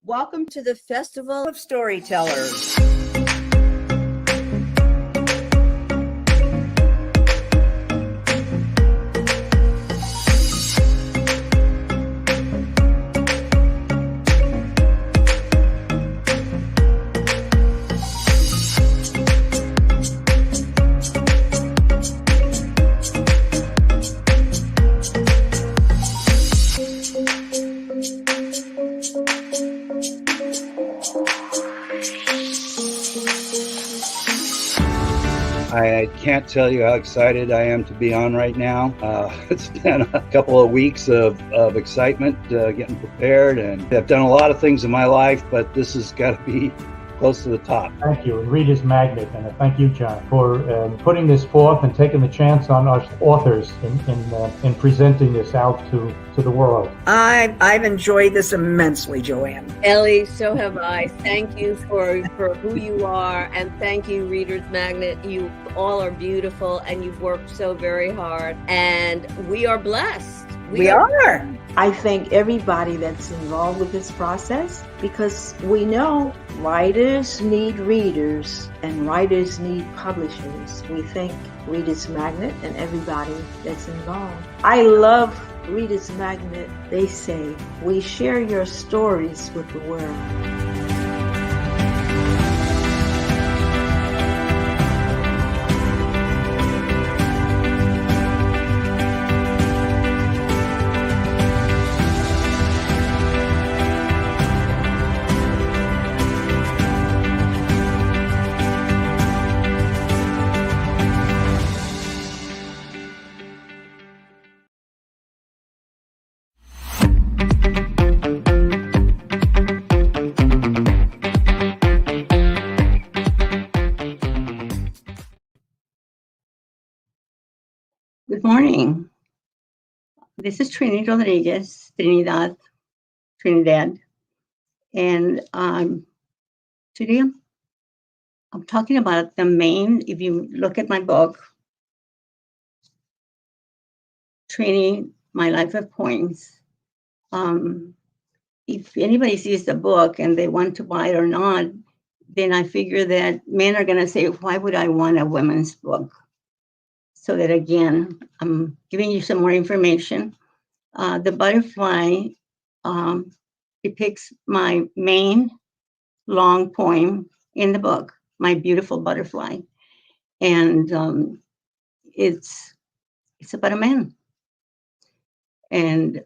Welcome to the Festival of Storytellers. I can't tell you how excited I am to be on right now. It's been a couple of weeks of excitement, getting prepared, and I've done a lot of things in my life, but this has got to be close to the top. Thank you, and Reader's Magnet, and thank you, John, for putting this forth and taking the chance on us authors in presenting this out to the world. I've enjoyed this immensely, Joanne. Ellie, so have I. Thank you for who you are, and thank you, Reader's Magnet. You all are beautiful, and you've worked so very hard, and we are blessed. We are. I thank everybody that's involved with this process, because we know writers need readers and writers need publishers. We thank Reader's Magnet and everybody that's involved. I love Reader's Magnet. They say, we share your stories with the world. Good morning. This is Trini Rodriguez, Trinidad. And today I'm talking about the main, if you look at my book, Trini, My Life of Points. If anybody sees the book and they want to buy it or not, then I figure that men are going to say, why would I want a women's book? So that, again, I'm giving you some more information. The butterfly depicts my main long poem in the book, My Beautiful Butterfly. And it's about a man. And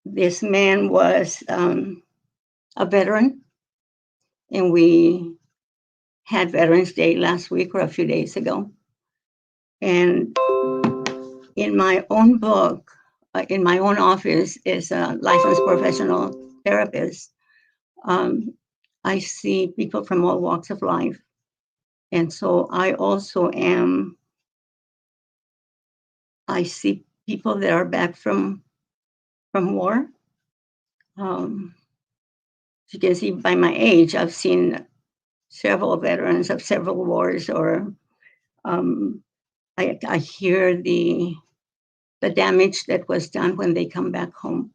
this man was a veteran. And we had Veterans Day last week or a few days ago. And in my own book, in my own office as a licensed professional therapist, I see people from all walks of life. And so I also I see people that are back from war. You can see by my age, I've seen several veterans of several wars, or I hear the damage that was done when they come back home.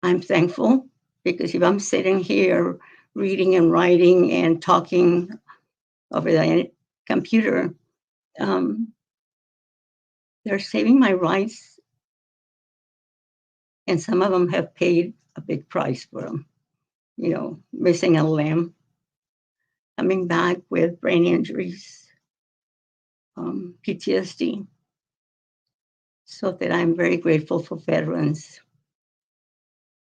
I'm thankful, because if I'm sitting here reading and writing and talking over the computer, they're saving my rights. And some of them have paid a big price for them, missing a limb, coming back with brain injuries, PTSD. So that I'm very grateful for veterans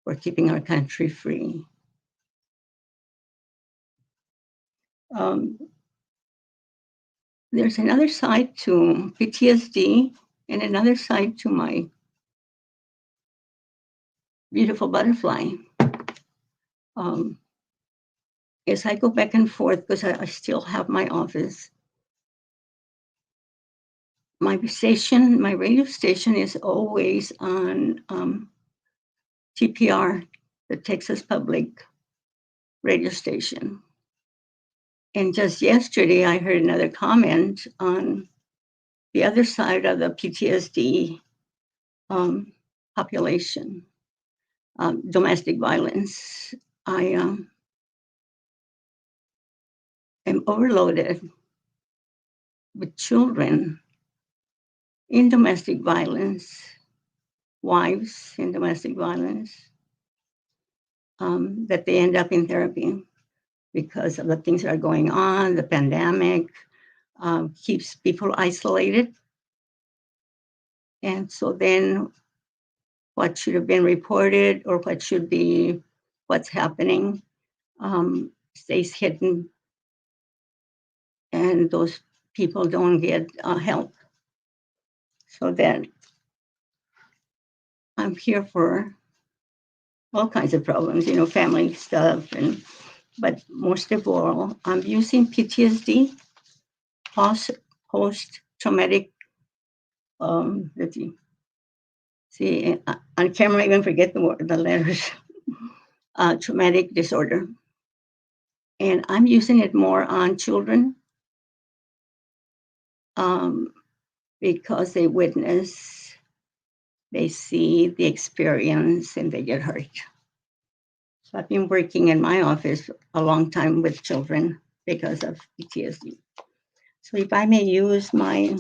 for keeping our country free. There's another side to PTSD and another side to my beautiful butterfly. As I go back and forth, because I still have my office, my radio station is always on TPR, the Texas Public Radio Station. And just yesterday, I heard another comment on the other side of the PTSD population, domestic violence. I am overloaded with children in domestic violence, wives in domestic violence, that they end up in therapy because of the things that are going on. The pandemic keeps people isolated. And so then what should have been reported or what should be what's happening stays hidden, and those people don't get help. So then I'm here for all kinds of problems, family stuff, but most of all, I'm using PTSD, post traumatic. Let's see, on camera, I even forget the letters. Traumatic disorder, and I'm using it more on children because they witness, they see the experience, and they get hurt. So I've been working in my office a long time with children because of PTSD. So if I may use my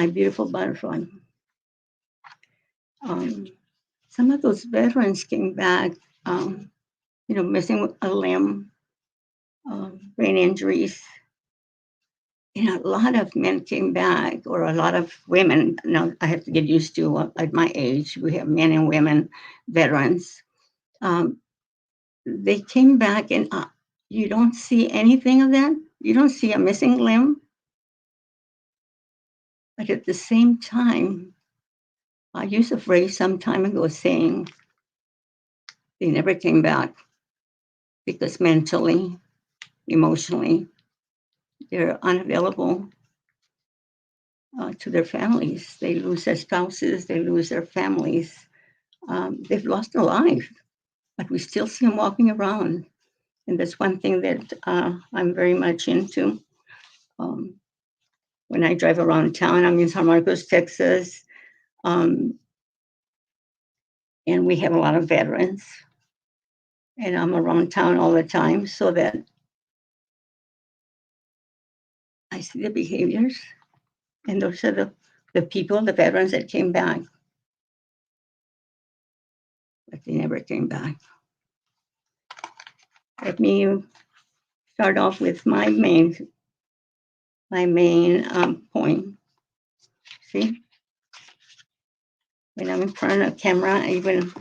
beautiful butterfly. Some of those veterans came back, missing a limb, brain injuries. A lot of men came back, or a lot of women. Now I have to get used to at my age, we have men and women veterans. They came back, and you don't see anything of that. You don't see a missing limb. But at the same time, I used a phrase some time ago saying they never came back because mentally, emotionally, they're unavailable to their families. They lose their spouses, they lose their families. They've lost a life, but we still see them walking around. And that's one thing that I'm very much into. When I drive around town, I'm in San Marcos, Texas, and we have a lot of veterans. And I'm around town all the time so that I see the behaviors. And those are the people, the veterans that came back, but they never came back. Let me start off with my main point. See, when I'm in front of the camera, I even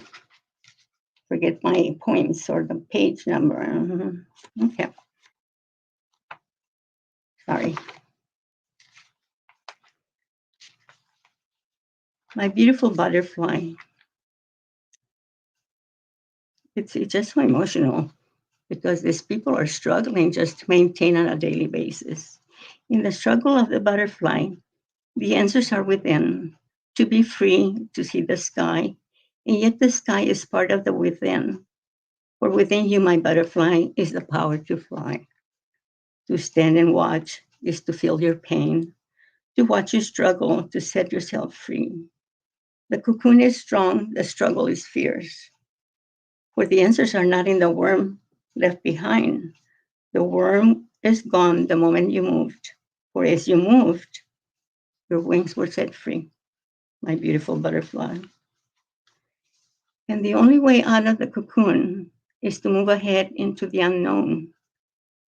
forget my points or the page number. Okay. Sorry. My beautiful butterfly. It's just so emotional because these people are struggling just to maintain on a daily basis. In the struggle of the butterfly, the answers are within. To be free, to see the sky, and yet the sky is part of the within. For within you, my butterfly, is the power to fly. To stand and watch is to feel your pain, to watch you struggle, to set yourself free. The cocoon is strong, the struggle is fierce. For the answers are not in the worm left behind. The worm is gone the moment you moved. For as you moved, your wings were set free, my beautiful butterfly. And the only way out of the cocoon is to move ahead into the unknown.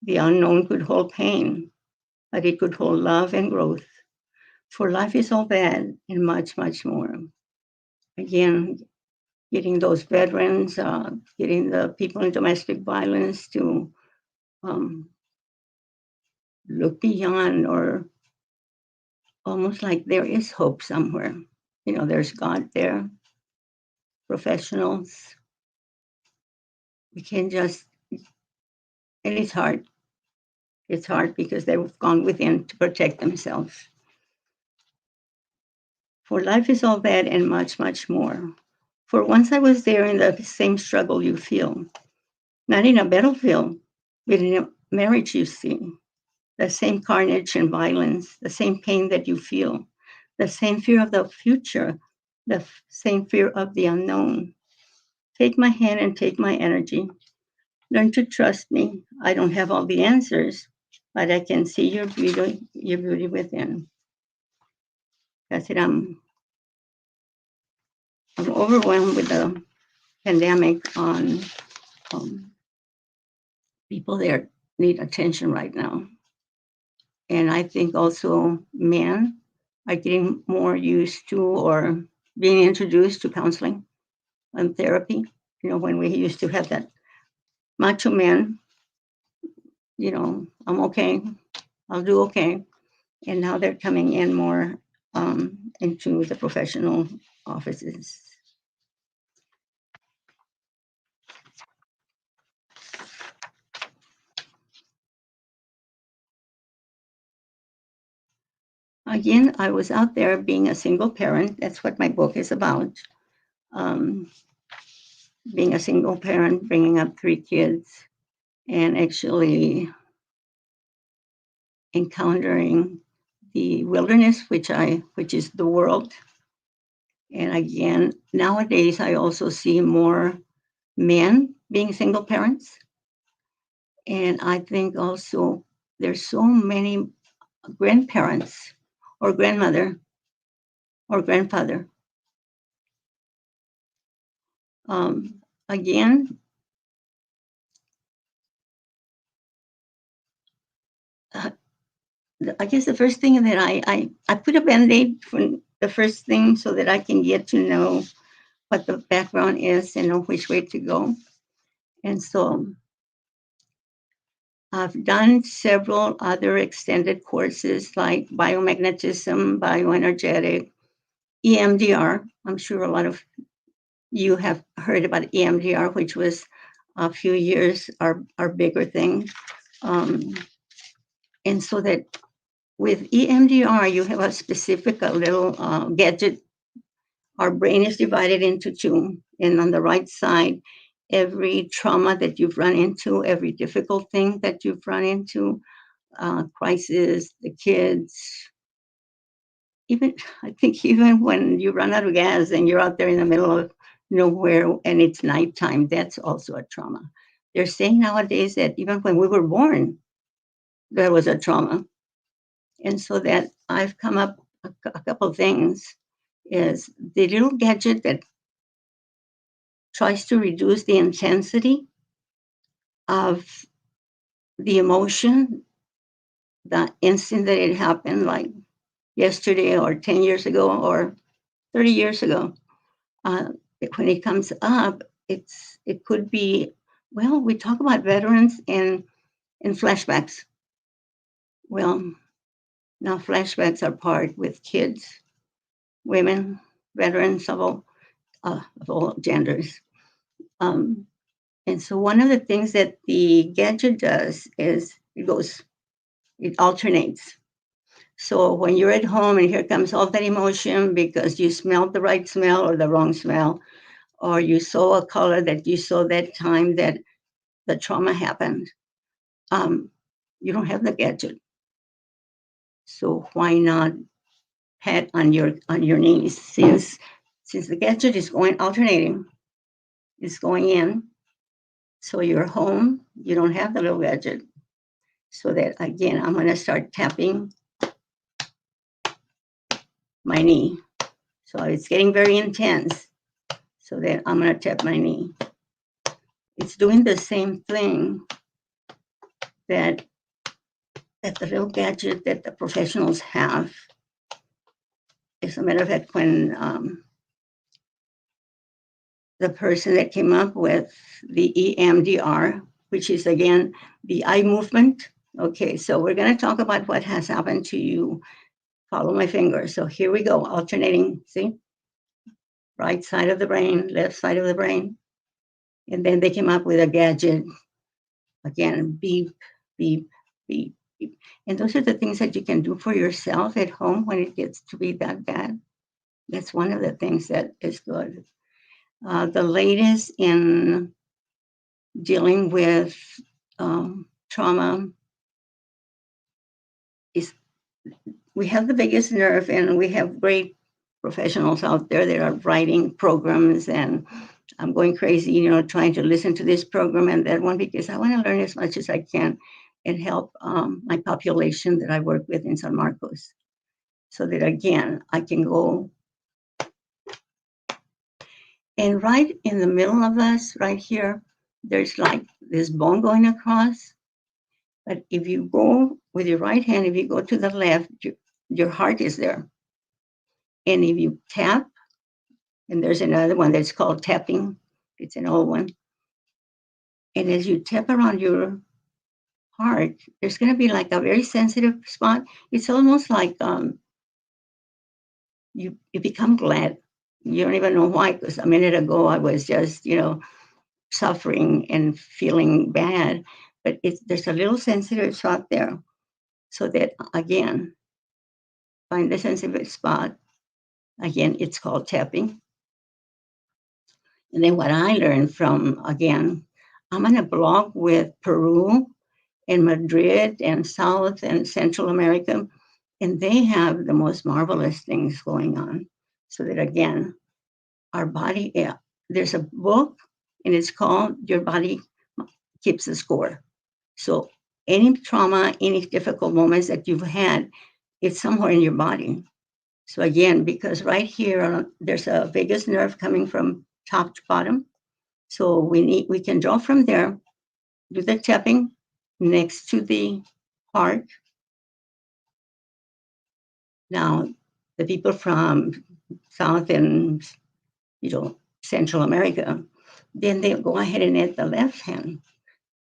The unknown could hold pain, but it could hold love and growth. For life is all that and much, much more. Again, getting those veterans, getting the people in domestic violence to look beyond, or almost like there is hope somewhere. There's God there, professionals. We can just, and it's hard. It's hard because they've gone within to protect themselves. For life is all that and much, much more. For once I was there in the same struggle you feel, not in a battlefield, but in a marriage you see, the same carnage and violence, the same pain that you feel, the same fear of the future, the same fear of the unknown. Take my hand and take my energy. Learn to trust me. I don't have all the answers, but I can see your beauty within. That's it. I'm overwhelmed with the pandemic on people that need attention right now. And I think also men are getting more used to or being introduced to counseling and therapy. You know, when we used to have that macho man, you know, I'm okay, I'll do okay. And now they're coming in more into the professional offices. Again, I was out there being a single parent. That's what my book is about. Being a single parent, bringing up 3 kids, and actually encountering the wilderness, which is the world. And again, nowadays I also see more men being single parents. And I think also there's so many grandparents or grandmother or grandfather. Again, I guess the first thing that I put a Band-Aid for the first thing so that I can get to know what the background is and know which way to go. And so I've done several other extended courses like biomagnetism, bioenergetic, EMDR. I'm sure a lot of you have heard about EMDR, which was a few years our bigger thing. And so that with EMDR, you have a specific little gadget. Our brain is divided into 2. And on the right side, every trauma that you've run into, every difficult thing that you've run into, crisis, the kids, even, I think even when you run out of gas and you're out there in the middle of nowhere and it's nighttime, that's also a trauma. They're saying nowadays that even when we were born, there was a trauma. And so that I've come up a couple of things is the little gadget that tries to reduce the intensity of the emotion, the instant that it happened, like yesterday or 10 years ago or 30 years ago. When it comes up, it could be, well, we talk about veterans in flashbacks. Well, now flashbacks are part with kids, women, veterans of all genders. And so one of the things that the gadget does is it alternates. So when you're at home and here comes all that emotion because you smelled the right smell or the wrong smell, or you saw a color that you saw that time that the trauma happened, you don't have the gadget. So why not pat on your knees since the gadget is alternating, it's going in. So you're home, you don't have the little gadget. So that again, I'm gonna start tapping my knee. So it's getting very intense. So that I'm gonna tap my knee. It's doing the same thing that the little gadget that the professionals have. As a matter of fact, when the person that came up with the EMDR, which is again the eye movement. Okay, so we're going to talk about what has happened to you. Follow my finger. So here we go, alternating. See, right side of the brain, left side of the brain, and then they came up with a gadget. Again, beep, beep, beep, beep. And those are the things that you can do for yourself at home when it gets to be that bad. That's one of the things that is good. The latest in dealing with trauma is we have the biggest nerve and we have great professionals out there that are writing programs and I'm going crazy, trying to listen to this program and that one because I want to learn as much as I can and help my population that I work with in San Marcos. So that again, I can go. And right in the middle of us, right here, there's like this bone going across. But if you go with your right hand, if you go to the left, your heart is there. And if you tap, and there's another one that's called tapping, it's an old one. And as you tap around your heart, there's going to be like a very sensitive spot. It's almost like you become glad. You don't even know why, because a minute ago I was just, suffering and feeling bad. But there's a little sensitive spot there. So that, again, find the sensitive spot. Again, it's called tapping. And then what I learned from, again, I'm on a blog with Peru and Madrid and South and Central America, and they have the most marvelous things going on. So that, again, our body, there's a book, and it's called Your Body Keeps the Score. So any trauma, any difficult moments that you've had, it's somewhere in your body. So again, because right here, there's a vagus nerve coming from top to bottom. So we can draw from there, do the tapping next to the heart. Now, the people from South and, Central America, then they go ahead and hit the left hand.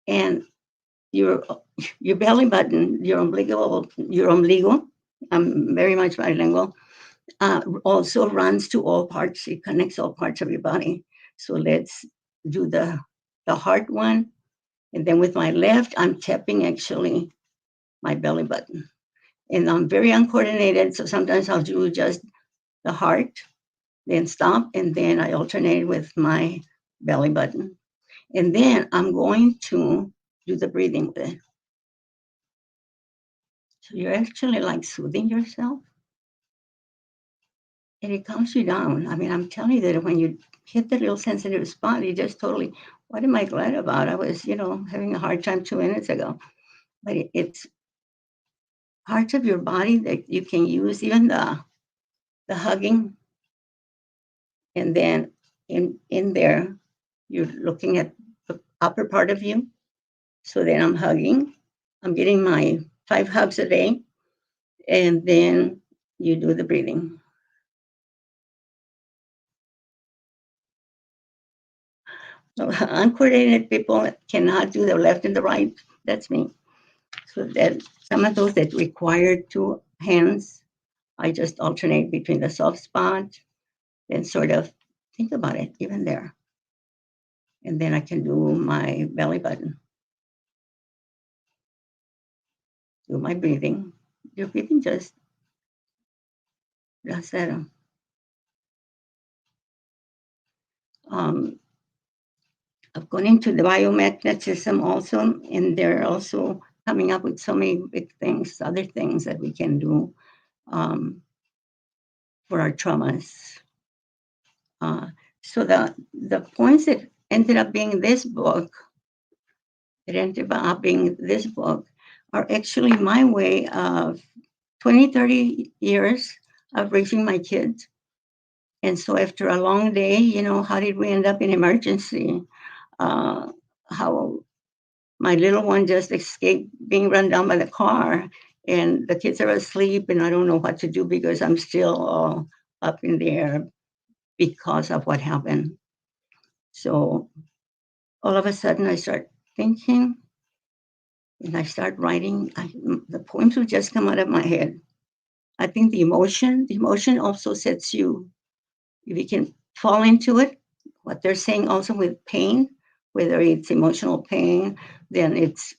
And your belly button, your umbilical, I'm very much bilingual, also runs to all parts. It connects all parts of your body. So let's do the heart one. And then with my left, I'm tapping actually my belly button. And I'm very uncoordinated. So sometimes I'll do just the heart, then stop, and then I alternate with my belly button. And then I'm going to do the breathing with it. So you're actually like soothing yourself. And it calms you down. I mean, I'm telling you that when you hit the little sensitive spot, you just totally, what am I glad about? I was, having a hard time 2 minutes ago. But it's parts of your body that you can use, even the hugging. And then in there, you're looking at the upper part of you. So then I'm hugging. I'm getting my 5 hugs a day. And then you do the breathing. So uncoordinated people cannot do the left and the right. That's me. So that some of those that require 2 hands, I just alternate between the soft spot and sort of think about it, even there. And then I can do my belly button. Do my breathing. Your breathing just does that. I've gone into the biomagnetism also, and they're also coming up with so many big things, other things that we can do for our traumas. So the points that ended up being this book, are actually my way of 20, 30 years of raising my kids. And so after a long day, how did we end up in emergency? How my little one just escaped being run down by the car, and the kids are asleep, and I don't know what to do because I'm still up in the air because of what happened. So all of a sudden, I start thinking, and I start writing. The poems will just come out of my head. I think the emotion also sets you. If you can fall into it, what they're saying also with pain, whether it's emotional pain, then it's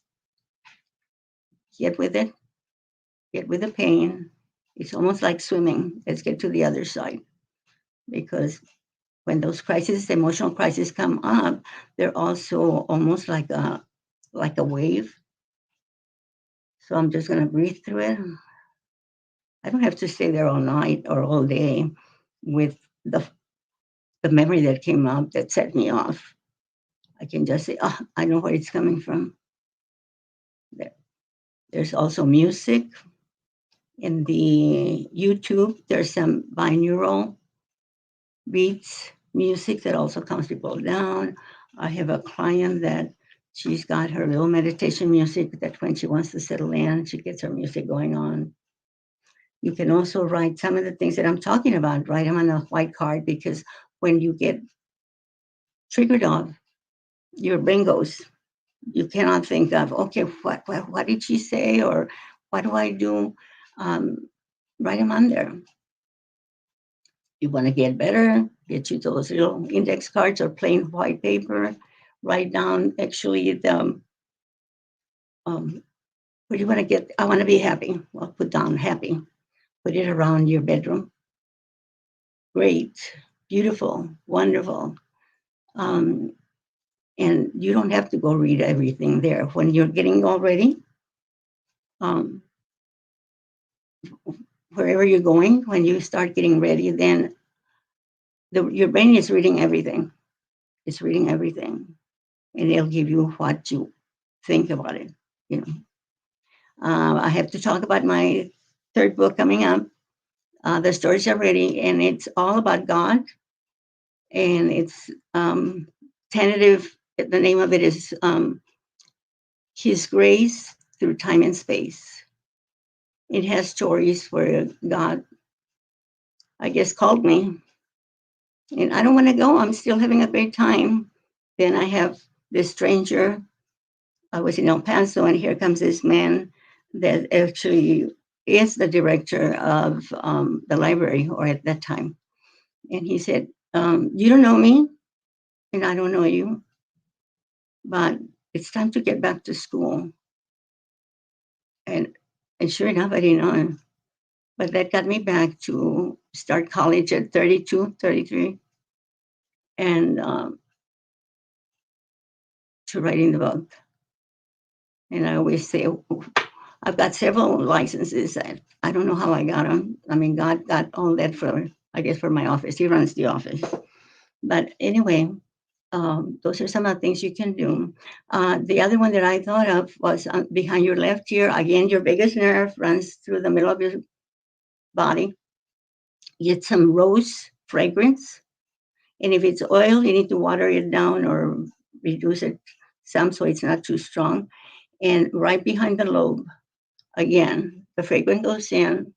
get with it, get with the pain. It's almost like swimming. Let's get to the other side. Because when those crises, emotional crises come up, they're also almost like a wave. So I'm just going to breathe through it. I don't have to stay there all night or all day with the memory that came up that set me off. I can just say, oh, I know where it's coming from. There's also music. In the YouTube, there's some binaural beats, music that also calms people down. I have a client that she's got her little meditation music that when she wants to settle in, she gets her music going on. You can also write some of the things that I'm talking about, write them on a white card, because when you get triggered off, your brain goes. You cannot think of, okay, what did she say, or what do I do? Write them on there. You want to get better, get you those little index cards or plain white paper. Write down actually the what do you want to get? I want to be happy. Well, put down happy. Put it around your bedroom. Great, beautiful, wonderful. And you don't have to go read everything there. When you're getting all ready, wherever you're going, when you start getting ready, then your brain is reading everything. It's reading everything, and it'll give you what you think about it. You know, I have to talk about my third book coming up. The stories are ready, and it's all about God, and it's tentative. The name of it is His Grace Through Time and Space. It has stories where God, I guess, called me, and I don't want to go. I'm still having a great time. Then I have this stranger. I was in El Paso, and here comes this man that actually is the director of the library, or at that time. And he said, you don't know me, and I don't know you, but it's time to get back to school. And sure enough, I didn't know him. But that got me back to start college at 32, 33, and to writing the book. And I always say, I've got several licenses. I don't know how I got them. I mean, God got all that for, I guess, for my office. He runs the office. But anyway, those are some of the things you can do. The other one that I thought of was behind your left ear. Again, your biggest nerve runs through the middle of your body. Get some rose fragrance. And if it's oil, you need to water it down or reduce it some so it's not too strong. And right behind the lobe, again, the fragrance goes in,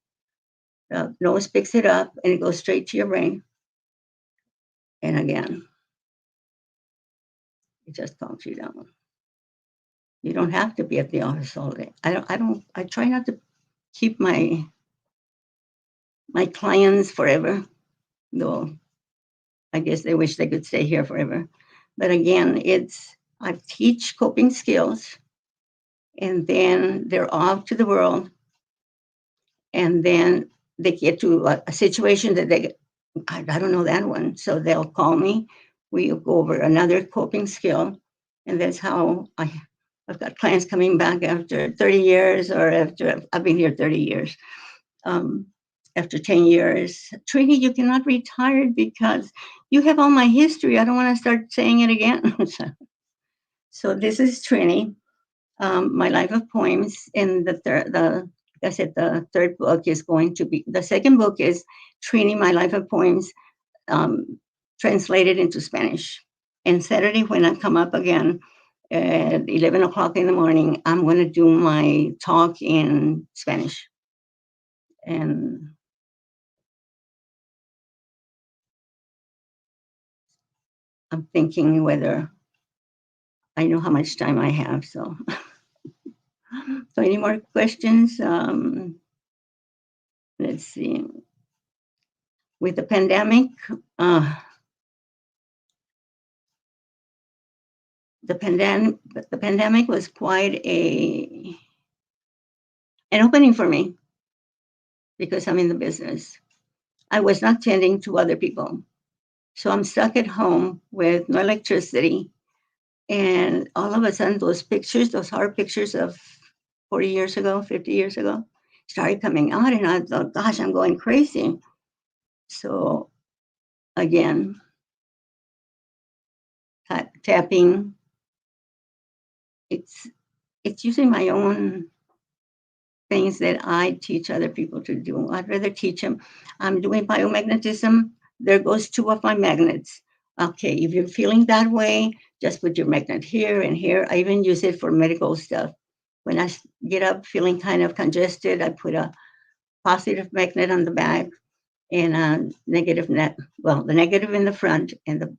the nose picks it up, and it goes straight to your brain. And again, it just calms you down. You don't have to be at the office all day. I try not to keep my clients forever, though I guess they wish they could stay here forever. But again, I teach coping skills, and then they're off to the world, and then they get to a situation that I don't know that one, so they'll call me. We go over another coping skill, and that's how I've got clients coming back after 30 years, or after I've been here 30 years. After 10 years, Trini, you cannot retire because you have all my history. I don't want to start saying it again. So this is Trini, my life of poems. And the third book is going to be, the second book is Trini, my life of poems, translated into Spanish. And Saturday, when I come up again at 11 o'clock in the morning, I'm going to do my talk in Spanish. And I'm thinking whether I know how much time I have. So, so any more questions? Let's see. With the pandemic, the pandemic was quite an opening for me because I'm in the business. I was not tending to other people. So I'm stuck at home with no electricity. And all of a sudden, those hard pictures of 40 years ago, 50 years ago, started coming out. And I thought, gosh, I'm going crazy. So again, tapping. It's using my own things that I teach other people to do. I'd rather teach them. I'm doing biomagnetism. There goes two of my magnets. Okay, if you're feeling that way, just put your magnet here and here. I even use it for medical stuff. When I get up feeling kind of congested, I put a positive magnet on the back and a negative net. Well, the negative in the front and the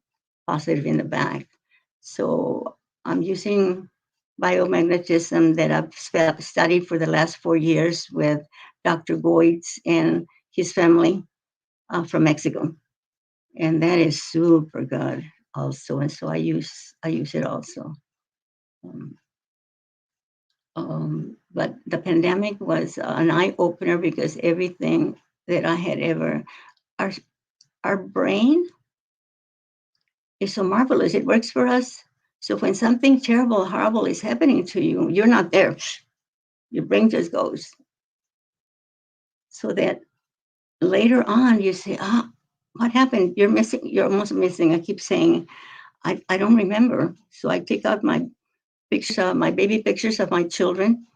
positive in the back. So I'm using biomagnetism that I've studied for the last 4 years with Dr. Goitz and his family from Mexico, and that is super good also. And so I use it also. But the pandemic was an eye opener because everything that I had ever, our our brain is so marvelous. It works for us. So when something terrible, horrible is happening to you, you're not there. Your brain just goes. So that later on you say, what happened? You're missing, you're almost missing. I keep saying, I don't remember. So I take out my pictures, my baby pictures of my children,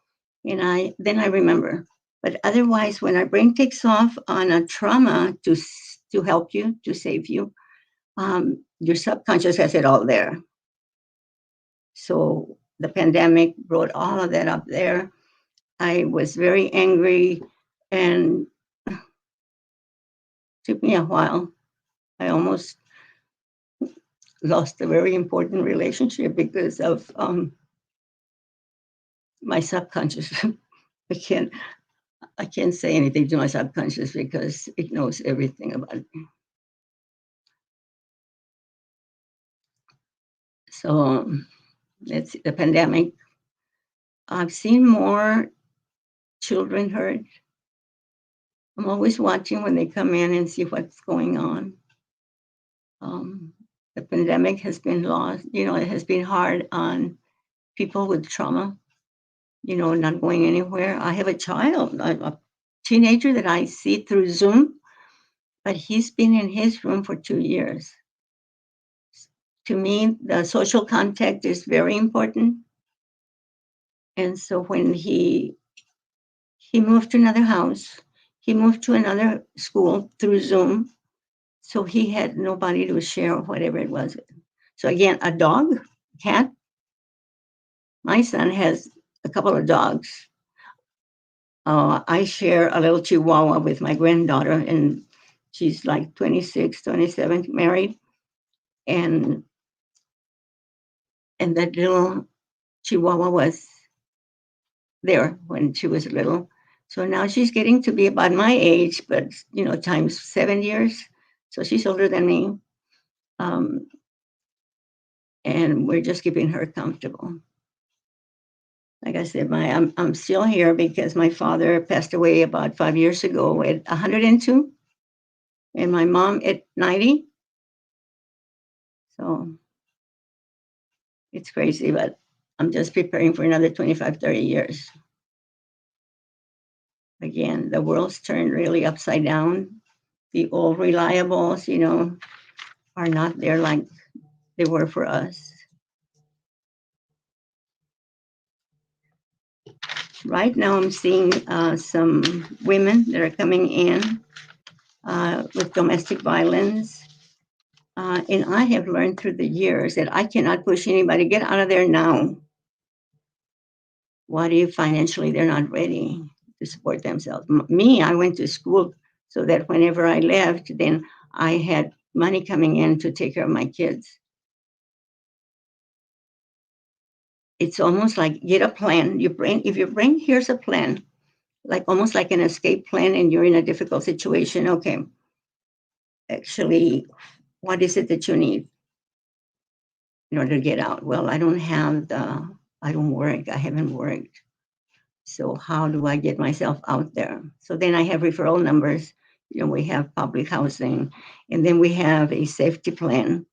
and then I remember. But otherwise, when our brain takes off on a trauma to help you, to save you, your subconscious has it all there. So the pandemic brought all of that up there. I was very angry, and it took me a while. I almost lost a very important relationship because of my subconscious. I can't I can't say anything to my subconscious because it knows everything about me. So it's the pandemic. I've seen more children hurt. I'm always watching when they come in and see what's going on. The pandemic has been lost. It has been hard on people with trauma. Not going anywhere. I have a child, a teenager that I see through Zoom, but he's been in his room for 2 years. To me, the social contact is very important. And so when he moved to another house, he moved to another school through Zoom. So he had nobody to share whatever it was. So again, a dog, cat. My son has a couple of dogs. I share a little Chihuahua with my granddaughter, and she's like 26, 27, married. And that little Chihuahua was there when she was little. So now she's getting to be about my age, but times 7 years. So she's older than me. And we're just keeping her comfortable. Like I said, I'm still here because my father passed away about 5 years ago at 102, and my mom at 90. So it's crazy, but I'm just preparing for another 25, 30 years. Again, the world's turned really upside down. The old reliables, are not there like they were for us. Right now, I'm seeing some women that are coming in with domestic violence. And I have learned through the years that I cannot push anybody, get out of there now. What if financially they're not ready to support themselves? Me, I went to school so that whenever I left, then I had money coming in to take care of my kids. It's almost like get a plan. If your brain hears a plan, like almost like an escape plan, and you're in a difficult situation, okay, actually, what is it that you need in order to get out? Well, I don't work. I haven't worked. So how do I get myself out there? So then I have referral numbers. We have public housing, and then we have a safety plan.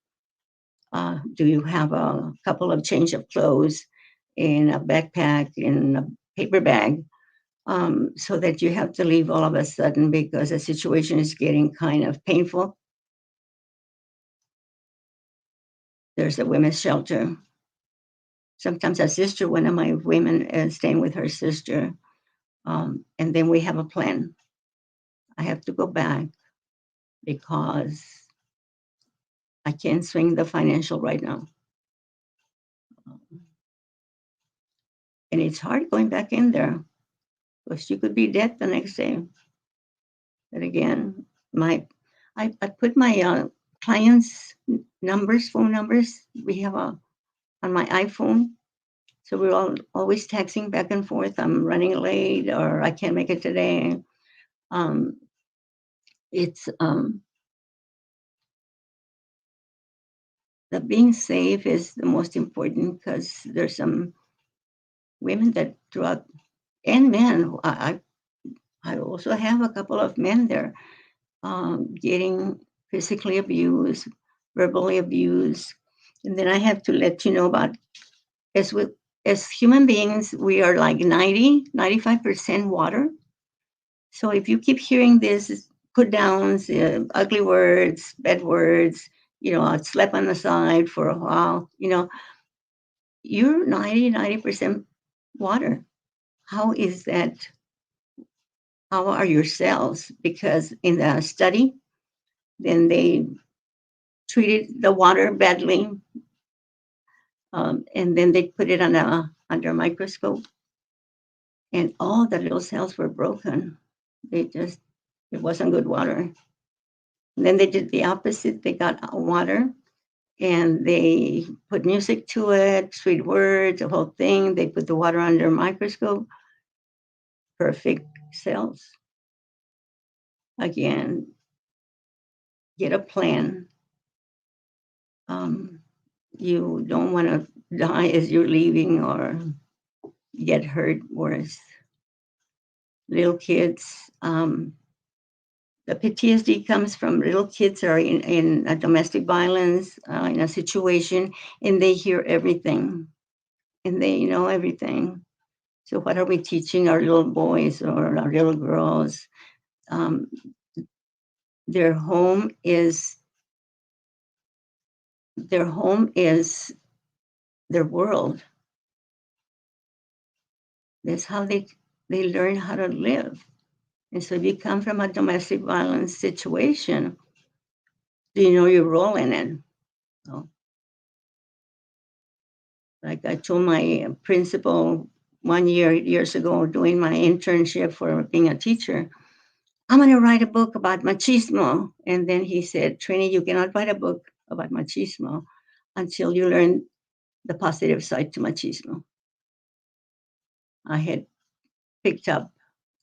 Do you have a couple of change of clothes in a backpack, in a paper bag, so that you have to leave all of a sudden because the situation is getting kind of painful? there's a women's shelter. Sometimes a sister, one of my women, is staying with her sister. And then we have a plan. I have to go back because I can't swing the financial right now. And it's hard going back in there because you could be dead the next day. But again, I put my clients' numbers, phone numbers. We have on my iPhone. So we're always texting back and forth. I'm running late or I can't make it today. It's the being safe is the most important because there's some women that drug and men. I also have a couple of men there getting physically abused, verbally abused, and then I have to let you know about as we as human beings we are like 95% water. So if you keep hearing this put downs, ugly words, bad words, I slept on the side for a while, you're 90% water. How is that? How are your cells? Because in the study, then they treated the water badly, and then they put it under a microscope, and all the little cells were broken. It wasn't good water. And then they did the opposite. They got water and they put music to it, sweet words, the whole thing. They put the water under a microscope. Perfect cells. Again, get a plan. You don't want to die as you're leaving or get hurt worse. Little kids, the PTSD comes from little kids that are in a domestic violence, in a situation, and they hear everything and they know everything. So what are we teaching our little boys or our little girls? Their home is their world. That's how they learn how to live. And so if you come from a domestic violence situation, do you know your role in it? So, like I told my principal years ago, doing my internship for being a teacher, I'm going to write a book about machismo. And then he said, Trini, you cannot write a book about machismo until you learn the positive side to machismo. I had picked up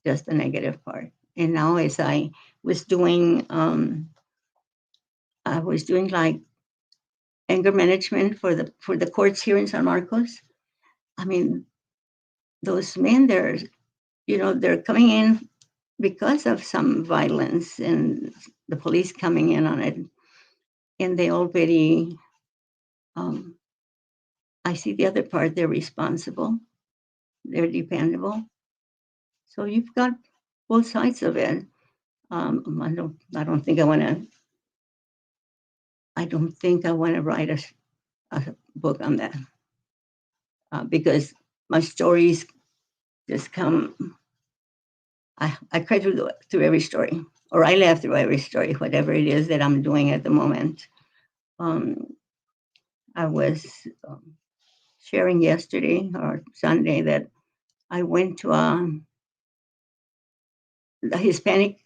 just the negative part. And now as I was doing like anger management for the courts here in San Marcos. I mean, those men they're coming in because of some violence and the police coming in on it. And they already, I see the other part, they're responsible, they're dependable. So you've got both sides of it. I don't think I want to write a book on that because my stories just come. I cry through every story, or I laugh through every story, whatever it is that I'm doing at the moment. I was sharing yesterday or Sunday that I went to the Hispanic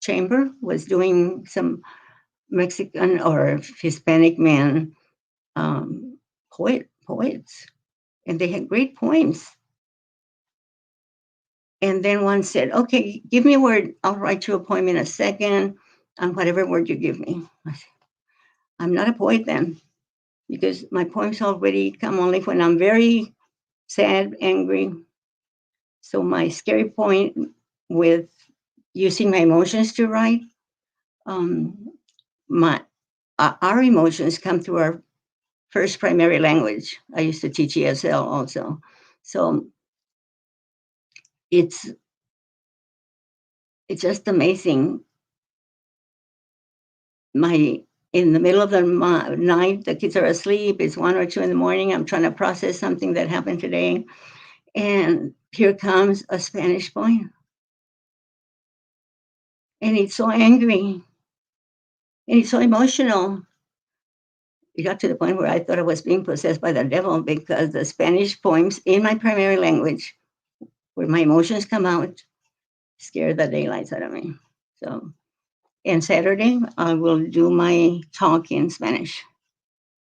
chamber was doing some Mexican or Hispanic man poets, and they had great poems. And then one said, okay, give me a word. I'll write you a poem in a second on whatever word you give me. I said, I'm not a poet then, because my poems already come only when I'm very sad, angry. So my scary point with using my emotions to write, our emotions come through our first primary language. I used to teach ESL also. So it's just amazing. My in the middle of the night, the kids are asleep. It's 1 or 2 in the morning. I'm trying to process something that happened today. And here comes a Spanish poem. And it's so angry. And it's so emotional. It got to the point where I thought I was being possessed by the devil because the Spanish poems in my primary language, where my emotions come out, scare the daylights out of me. So, and Saturday, I will do my talk in Spanish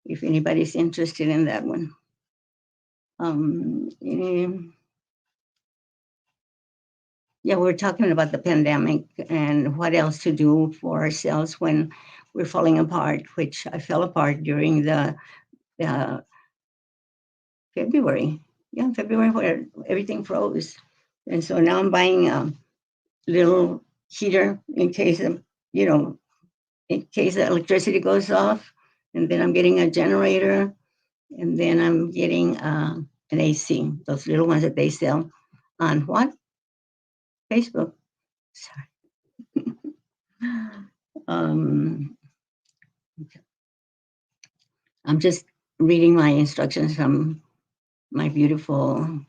if anybody's interested in that one. Yeah, we're talking about the pandemic and what else to do for ourselves when we're falling apart, which I fell apart during the February. Yeah, February where everything froze. And so now I'm buying a little heater in case of, in case the electricity goes off. And then I'm getting a generator. And then I'm getting an AC, those little ones that they sell on what? Facebook. Sorry. I'm just reading my instructions from my beautiful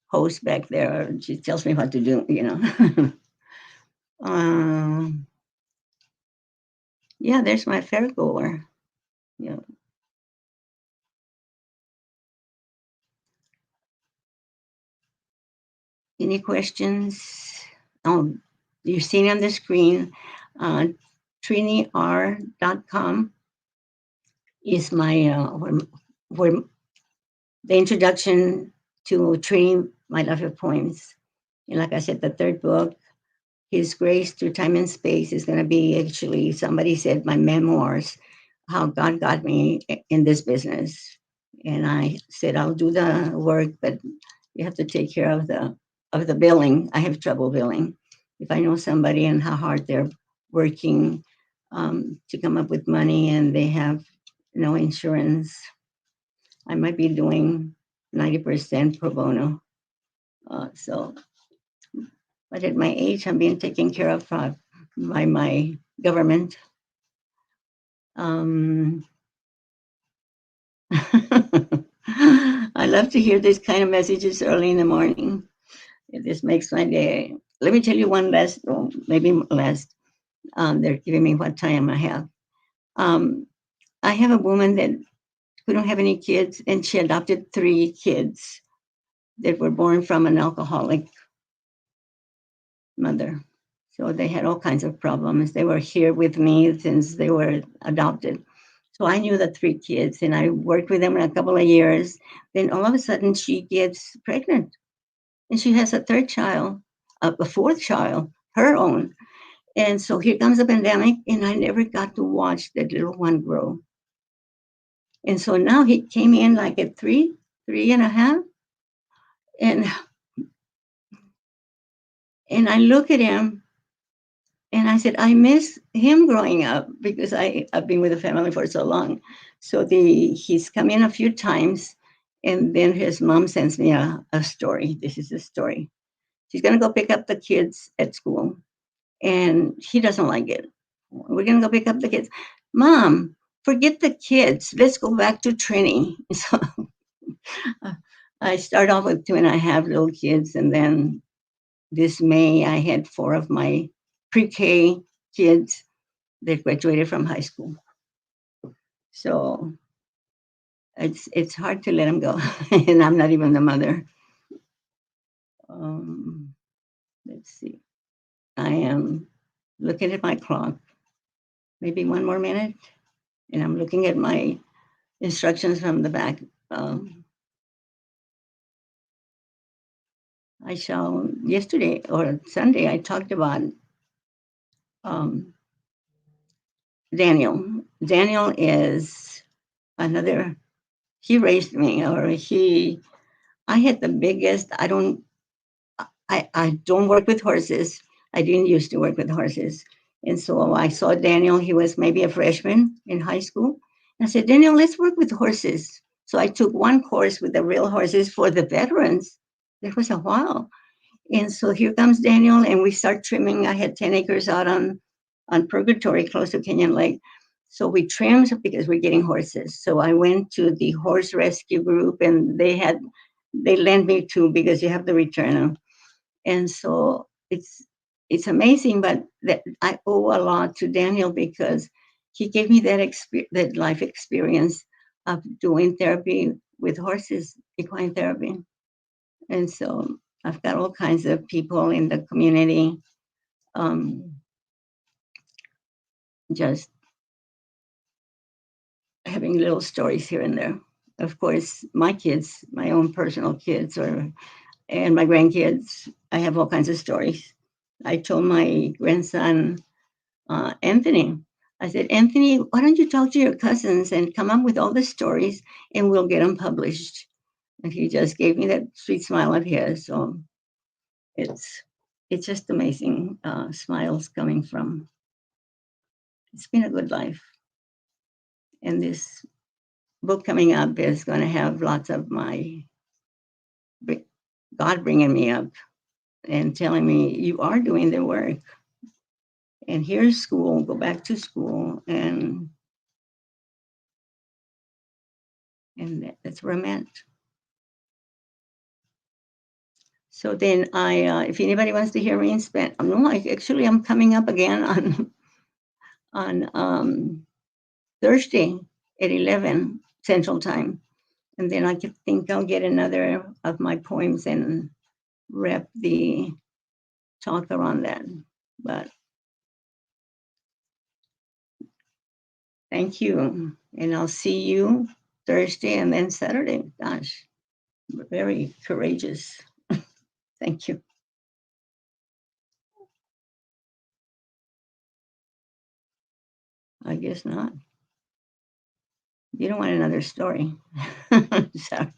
host back there. She tells me what to do. Yeah, there's my fair goer. Yeah. Any questions? Oh, you've seen on the screen, TRINIDAD.com is my, where the introduction to Trini, My Love of Poems. And like I said, the third book, His Grace Through Time and Space, is going to be actually, somebody said, my memoirs, how God got me in this business. And I said, I'll do the work, but you have to take care of the billing. I have trouble billing. If I know somebody and how hard they're working to come up with money and they have no insurance, I might be doing 90% pro bono. But at my age, I'm being taken care of by my government. I love to hear this kind of messages early in the morning. This makes my day. Let me tell you one last, or maybe last. They're giving me what time I have. I have a woman that couldn't have any kids, and she adopted 3 kids that were born from an alcoholic mother. So they had all kinds of problems. They were here with me since they were adopted. So I knew the 3 kids and I worked with them in a couple of years. Then all of a sudden she gets pregnant and she has a 3rd child, a 4th child, her own. And so here comes the pandemic and I never got to watch that little one grow. And so now he came in like at 3 and a half. And I look at him and I said, I miss him growing up because I've been with the family for so long. So he's come in a few times and then his mom sends me a story. This is a story. She's going to go pick up the kids at school and he doesn't like it. We're going to go pick up the kids. Mom, forget the kids. Let's go back to Trini. So I start off with 2.5 little kids. And then this May, I had 4 of my pre-K kids that graduated from high school. So it's hard to let them go. And I'm not even the mother. Let's see. I am looking at my clock. Maybe 1 more minute. And I'm looking at my instructions from the back. Yesterday or Sunday, I talked about Daniel. Daniel is another, he raised me, I had the biggest, I don't work with horses. I didn't used to work with horses. And so I saw Daniel, he was maybe a freshman in high school. And I said, Daniel, let's work with horses. So I took 1 course with the real horses for the veterans. That was a while. And so here comes Daniel and we start trimming. I had 10 acres out on on Purgatory, close to Canyon Lake. So we trimmed because we're getting horses. So I went to the horse rescue group, and they lent me two because you have to return them. And so it's amazing, but that I owe a lot to Daniel because he gave me that life experience of doing therapy with horses, equine therapy. And so I've got all kinds of people in the community, just having little stories here and there. Of course, my kids, my own personal kids, and my grandkids, I have all kinds of stories. I told my grandson, Anthony, I said, Anthony, why don't you talk to your cousins and come up with all the stories and we'll get them published? And he just gave me that sweet smile of his. So it's just amazing smiles coming from. It's been a good life. And this book coming up is going to have lots of my God bringing me up and telling me, you are doing the work. And here's school, go back to school. And that's where I'm at. So then if anybody wants to hear me in Spanish, I'm coming up again on Thursday at 11 Central Time. And then I think I'll get another of my poems and wrap the talk around that. But thank you. And I'll see you Thursday and then Saturday. Gosh, very courageous. Thank you. I guess not. You don't want another story. Sorry.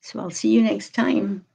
So I'll see you next time.